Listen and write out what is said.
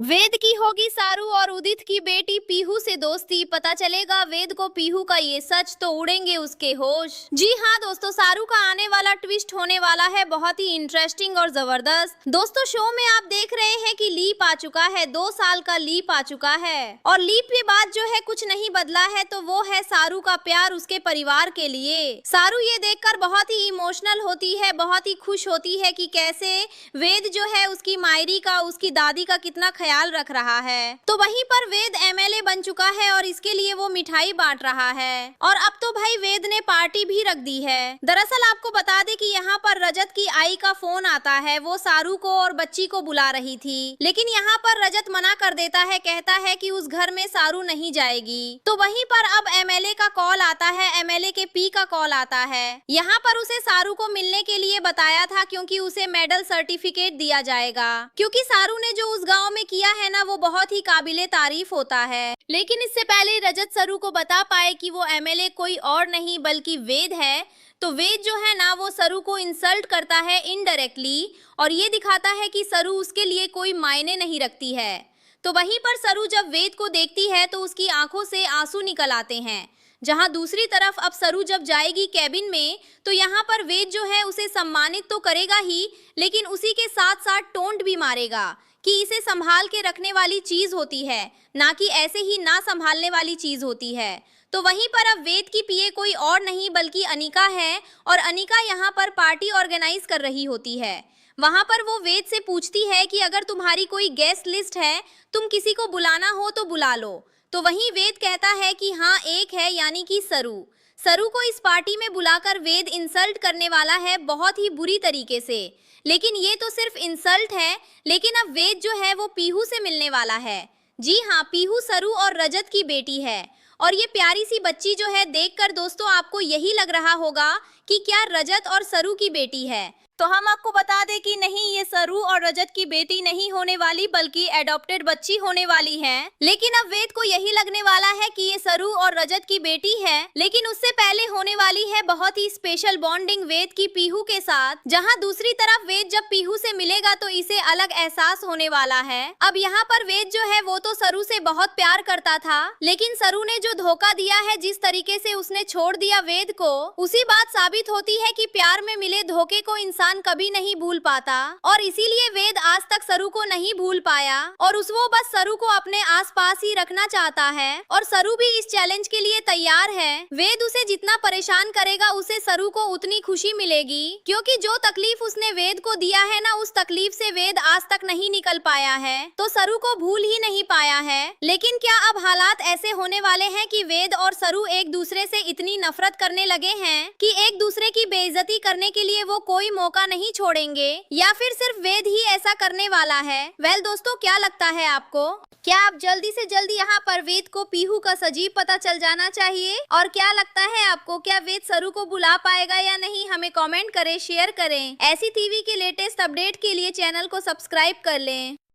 वेद की होगी सारू और उदित की बेटी पीहू से दोस्ती, पता चलेगा वेद को पीहू का ये सच तो उड़ेंगे उसके होश। जी हाँ दोस्तों, सारू का आने वाला ट्विस्ट होने वाला है बहुत ही इंटरेस्टिंग और जबरदस्त। दोस्तों शो में आप देख रहे हैं कि लीप आ चुका है, 2 साल का लीप आ चुका है और लीप के बाद जो है कुछ नहीं बदला है, तो वो है सारू का प्यार उसके परिवार के लिए। सारू ये देखकर बहुत ही इमोशनल होती है, बहुत ही खुश होती है कि कैसे वेद जो है उसकी मायरी का, उसकी दादी का कितना ख्याल रख रहा है। तो वहीं पर वेद एमएलए बन चुका है और इसके लिए वो मिठाई बांट रहा है और अब तो भाई वेद ने पार्टी भी रख दी है। दरअसल आपको बता दें कि यहाँ पर रजत की आई का फोन आता है, वो सारू को और बच्ची को बुला रही थी, लेकिन यहाँ पर रजत मना कर देता है, कहता है कि उस घर में सारू नहीं जाएगी। तो वहीं पर अब एमएलए का कॉल आता है, एमएलए के पी का कॉल आता है। यहाँ पर उसे सारू को मिलने के लिए बताया था क्योंकि उसे मेडल सर्टिफिकेट दिया जाएगा, क्योंकि सारू ने जो उस गांव में किया है ना वो बहुत ही काबिले तारीफ होता है। लेकिन इससे पहले रजत सरू को बता पाए कि वो एमएलए कोई और नहीं बल्कि वेद है, तो वेद जो है ना वो सरू को इंसल्ट करता है इनडायरेक्टली और ये दिखाता है कि सरू उसके लिए कोई मायने नहीं रखती है। तो वहीं पर सरू जब वेद को देखती है तो उसकी आंखों से आंसू निकल आते हैं। जहां दूसरी तरफ अब सरू जब जाएगी कैबिन में तो यहाँ पर वेद जो है उसे सम्मानित तो करेगा ही, लेकिन उसी के साथ साथ टोंट भी मारेगा कि इसे संभाल के रखने वाली चीज होती है, ना कि ऐसे ही ना संभालने वाली चीज होती है। तो वहीं पर अब वेद की पीए कोई और नहीं बल्कि अनिका है और अनिका यहाँ पर पार्टी ऑर्गेनाइज कर रही होती है। वहां पर वो वेद से पूछती है कि अगर तुम्हारी कोई गेस्ट लिस्ट है, तुम किसी को बुलाना हो तो बुला लो। तो वहीं वेद कहता है कि हाँ एक है, यानी कि सरू। सरू को इस पार्टी में बुलाकर वेद इंसल्ट करने वाला है बहुत ही बुरी तरीके से। लेकिन ये तो सिर्फ इंसल्ट है, लेकिन अब वेद जो है वो पीहू से मिलने वाला है। जी हाँ, पीहू सरू और रजत की बेटी है और ये प्यारी सी बच्ची जो है देखकर दोस्तों आपको यही लग रहा होगा कि क्या रजत और सरू की बेटी है। तो हम आपको बता दें कि नहीं, ये सरू और रजत की बेटी नहीं होने वाली बल्कि एडॉप्टेड बच्ची होने वाली है। लेकिन अब वेद को यही लगने वाला है कि ये सरू और रजत की बेटी है, लेकिन उससे पहले होने वाली है बहुत ही स्पेशल बॉन्डिंग वेद की पीहू के साथ, जहां दूसरी तरफ वेद जब पीहू से मिलेगा तो इसे अलग एहसास होने वाला है। अब यहाँ पर वेद जो है वो तो सरू से बहुत प्यार करता था, लेकिन सरू ने जो धोखा दिया है, जिस तरीके से उसने छोड़ दिया वेद को, उसी बात साबित होती है कि प्यार में मिले धोखे को इंसान कभी नहीं भूल पाता और इसीलिए वेद आज तक सरू को नहीं भूल पाया और वो बस सरू को अपने आसपास ही रखना चाहता है और सरू भी इस चैलेंज के लिए तैयार है। वेद उसे जितना परेशान करेगा उसे सरू को उतनी खुशी मिलेगी, क्योंकि जो तकलीफ उसने वेद को दिया है ना, उस तकलीफ से वेद आज तक नहीं निकल पाया है, तो सरू को भूल ही नहीं पाया है। लेकिन क्या अब हालात ऐसे होने वाले हैं कि वेद और सरू एक दूसरे से इतनी नफरत करने लगे हैं कि एक दूसरे की बेइज्जती करने के लिए वो कोई मौका नहीं छोड़ेंगे, या फिर सिर्फ वेद ही ऐसा करने वाला है? वेल दोस्तों, क्या लगता है आपको? क्या आप जल्दी से जल्दी यहाँ पर वेद को पीहू का सजीव पता चल जाना चाहिए? और क्या लगता है आपको, क्या वेद सरू को बुला पाएगा या नहीं? हमें कमेंट करें, शेयर करें। ऐसी टीवी के लेटेस्ट अपडेट के लिए चैनल को सब्सक्राइब कर लें।